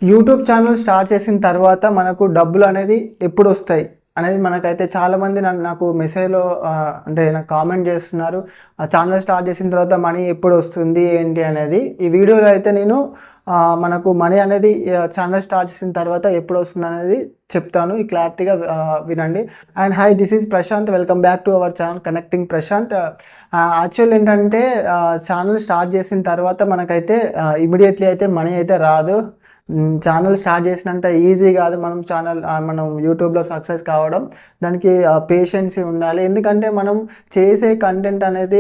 YouTube channel start చేసిన తర్వాత మనకు డబ్బులు అనేది ఎప్పుడు వస్తాయి అనేది మనకైతే చాలామంది నాకు మెసేజ్లో అంటే నాకు కామెంట్ చేస్తున్నారు. ఆ ఛానల్ స్టార్ట్ చేసిన తర్వాత మనీ ఎప్పుడు వస్తుంది ఏంటి అనేది. ఈ వీడియోలో అయితే నేను మనకు మనీ అనేది ఛానల్ స్టార్ట్ చేసిన తర్వాత ఎప్పుడు వస్తుంది అనేది చెప్తాను. ఈ క్లారిటీగా వినండి. And hi, this is Prashant. Welcome back to our channel connecting Prashant. Actual ఏంటంటే ఛానల్ స్టార్ట్ చేసిన తర్వాత మనకైతే ఇమీడియట్లీ అయితే మనీ అయితే రాదు. ఛానల్ స్టార్ట్ చేసినంత ఈజీ కాదు మనం యూట్యూబ్లో సక్సెస్ కావడం. దానికి పేషెన్సీ ఉండాలి. ఎందుకంటే మనం చేసే కంటెంట్ అనేది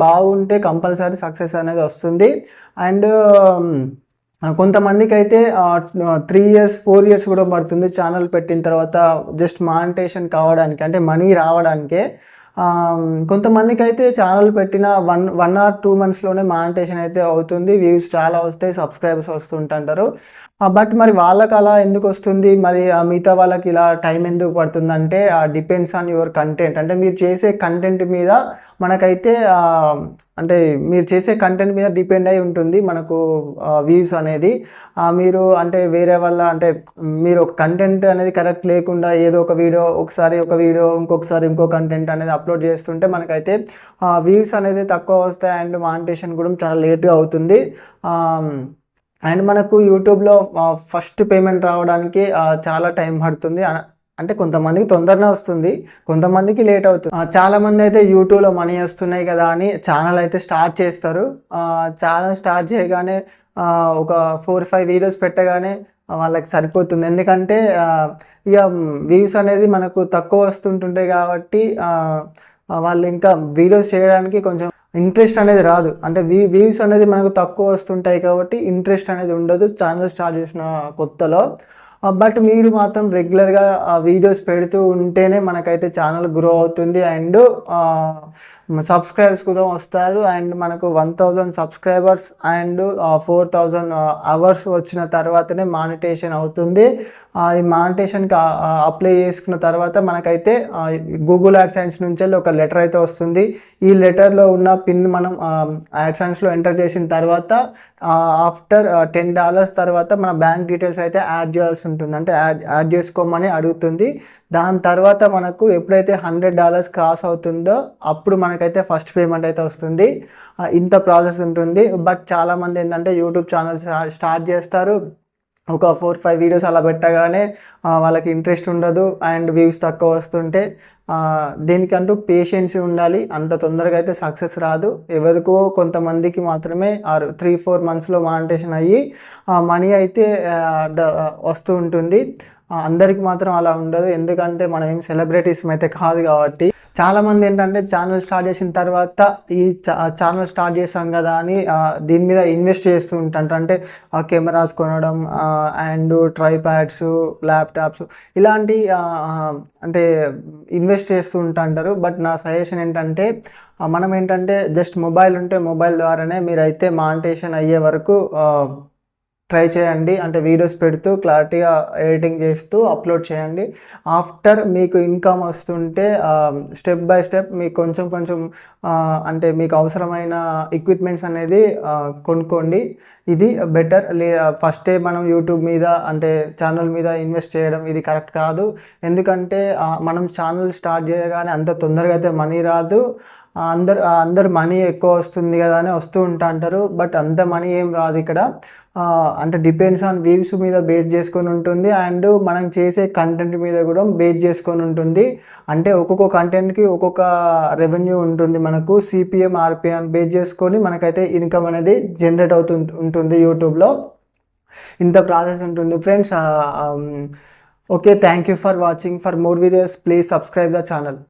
బాగుంటే కంపల్సరీ సక్సెస్ అనేది వస్తుంది. అండ్ కొంతమందికి అయితే 3 years 4 years కూడా పడుతుంది ఛానల్ పెట్టిన తర్వాత జస్ట్ మానిటైజేషన్ కావడానికి, అంటే మనీ రావడానికే. కొంతమందికి అయితే ఛానల్ పెట్టిన 1 or 2 monthsలోనే మానిటైజేషన్ అయితే అవుతుంది. వ్యూస్ చాలా వస్తాయి, సబ్స్క్రైబర్స్ వస్తుంటారు. బట్ మరి వాళ్ళకి అలా ఎందుకు వస్తుంది, మరి మిగతా వాళ్ళకి ఇలా టైం ఎందుకు పడుతుందంటే డిపెండ్స్ ఆన్ యువర్ కంటెంట్. అంటే మీరు చేసే కంటెంట్ మీద మనకైతే అంటే మీరు చేసే కంటెంట్ మీద డిపెండ్ అయి ఉంటుంది మనకు వ్యూస్ అనేది. మీరు అంటే వేరే వాళ్ళ అంటే మీరు ఒక కంటెంట్ అనేది కరెక్ట్ లేకుండా ఏదో ఒక వీడియో, ఒకసారి ఒక వీడియో, ఇంకొకసారి ఇంకో కంటెంట్ అనేది అప్లోడ్ చేస్తుంటే మనకైతే వ్యూస్ అనేది తక్కువ వస్తాయి. అండ్ మానిటైజేషన్ కూడా చాలా లేట్గా అవుతుంది. అండ్ మనకు యూట్యూబ్లో ఫస్ట్ పేమెంట్ రావడానికి చాలా టైం పడుతుంది. అంటే కొంతమందికి తొందరనే వస్తుంది, కొంతమందికి లేట్ అవుతుంది. చాలామంది అయితే యూట్యూబ్లో మనీ వస్తున్నాయి కదా అని ఛానల్ అయితే స్టార్ట్ చేస్తారు. ఛానల్ స్టార్ట్ చేయగానే ఒక 4-5 వీడియోస్ పెట్టగానే వాళ్ళకి సరిపోతుంది. ఎందుకంటే ఇక వ్యూస్ అనేది మనకు తక్కువ వస్తుంటుంటాయి కాబట్టి వాళ్ళు ఇంకా వీడియోస్ చేయడానికి కొంచెం ఇంట్రెస్ట్ అనేది రాదు. అంటే వ్యూస్ అనేది మనకు తక్కువ వస్తుంటాయి కాబట్టి ఇంట్రెస్ట్ అనేది ఉండదు ఛానల్ స్టార్ట్ చేసిన కొత్తలో. బట్ మీరు మాత్రం రెగ్యులర్గా వీడియోస్ పెడుతూ ఉంటేనే మనకైతే ఛానల్ గ్రో అవుతుంది. అండ్ సబ్స్క్రైబర్స్ కూడా వస్తారు. అండ్ మనకు 1000 సబ్స్క్రైబర్స్ అండ్ 4000 అవర్స్ వచ్చిన తర్వాతనే మానిటైజేషన్ అవుతుంది. ఈ మానిటైజేషన్కి అప్లై చేసుకున్న తర్వాత మనకైతే గూగుల్ యాడ్సెన్స్ నుంచి ఒక లెటర్ అయితే వస్తుంది. ఈ లెటర్లో ఉన్న పిన్ మనం యాడ్సెన్స్లో ఎంటర్ చేసిన తర్వాత ఆఫ్టర్ $10 తర్వాత మన బ్యాంక్ డీటెయిల్స్ అయితే యాడ్ చేయాల్సి ఉంటుంది. అంటే యాడ్ చేసుకోమని అడుగుతుంది. దాని తర్వాత మనకు ఎప్పుడైతే $100 క్రాస్ అవుతుందో అప్పుడు మనకైతే ఫస్ట్ పేమెంట్ అయితే వస్తుంది. ఇంత ప్రాసెస్ ఉంటుంది. బట్ చాలామంది ఏంటంటే యూట్యూబ్ ఛానల్ స్టార్ట్ చేస్తారు, ఒక 4-5 వీడియోస్ అలా పెట్టగానే వాళ్ళకి ఇంట్రెస్ట్ ఉండదు అండ్ వ్యూస్ తక్కువ వస్తుంటే దీనికంటూ పేషెన్సీ ఉండాలి. అంత తొందరగా అయితే సక్సెస్ రాదు. ఎవరికో కొంతమందికి మాత్రమే 3-4 monthsలో మానిటైజేషన్ అయ్యి మనీ అయితే వస్తూ ఉంటుంది. అందరికి మాత్రం అలా ఉండదు. ఎందుకంటే మనం ఏం సెలబ్రిటీస్ అయితే కాదు కాబట్టి. చాలామంది ఏంటంటే ఛానల్ స్టార్ట్ చేసిన తర్వాత ఈ ఛానల్ స్టార్ట్ చేశాం కదా అని దీని మీద ఇన్వెస్ట్ చేస్తూ ఉంటారు. అంటే కెమెరాస్ కొనడం అండ్ ట్రైప్యాడ్స్, ల్యాప్టాప్స్ ఇలాంటి అంటే ఇన్వెస్ట్ చేస్తూ ఉంటారు. బట్ నా సజెషన్ ఏంటంటే మనం ఏంటంటే జస్ట్ మొబైల్ ఉంటే మొబైల్ ద్వారానే మీరైతే మానిటైజేషన్ అయ్యే వరకు ట్రై చేయండి. అంటే వీడియోస్ పెడుతూ క్లారిటీగా ఎడిటింగ్ చేస్తూ అప్లోడ్ చేయండి. ఆఫ్టర్ మీకు ఇన్కమ్ వస్తుంటే స్టెప్ బై స్టెప్ మీకు కొంచెం అంటే మీకు అవసరమైన ఎక్విప్మెంట్స్ అనేది కొనుక్కోండి. ఇది బెటర్. ఫస్టే మనం యూట్యూబ్ మీద అంటే ఛానల్ మీద ఇన్వెస్ట్ చేయడం ఇది కరెక్ట్ కాదు. ఎందుకంటే మనం ఛానల్ స్టార్ట్ చేయగానే అంత తొందరగా అయితే మనీ రాదు. అందరు మనీ ఎక్కువ వస్తుంది కదా అని వస్తూ ఉంటారు. బట్ అంత మనీ ఏం రాదు ఇక్కడ. అంటే డిపెండ్స్ ఆన్ వ్యూస్ మీద బేస్ చేసుకొని ఉంటుంది. అండ్ మనం చేసే కంటెంట్ మీద కూడా బేస్ చేసుకొని ఉంటుంది. అంటే ఒక్కొక్క కంటెంట్కి ఒక్కొక్క రెవెన్యూ ఉంటుంది. మనకు CPM, RPM బేస్ చేసుకొని మనకైతే ఇన్కమ్ అనేది జనరేట్ ఉంటుంది యూట్యూబ్లో. ఇంత ప్రాసెస్ ఉంటుంది friends. Okay, thank you for watching. For more videos please subscribe the channel.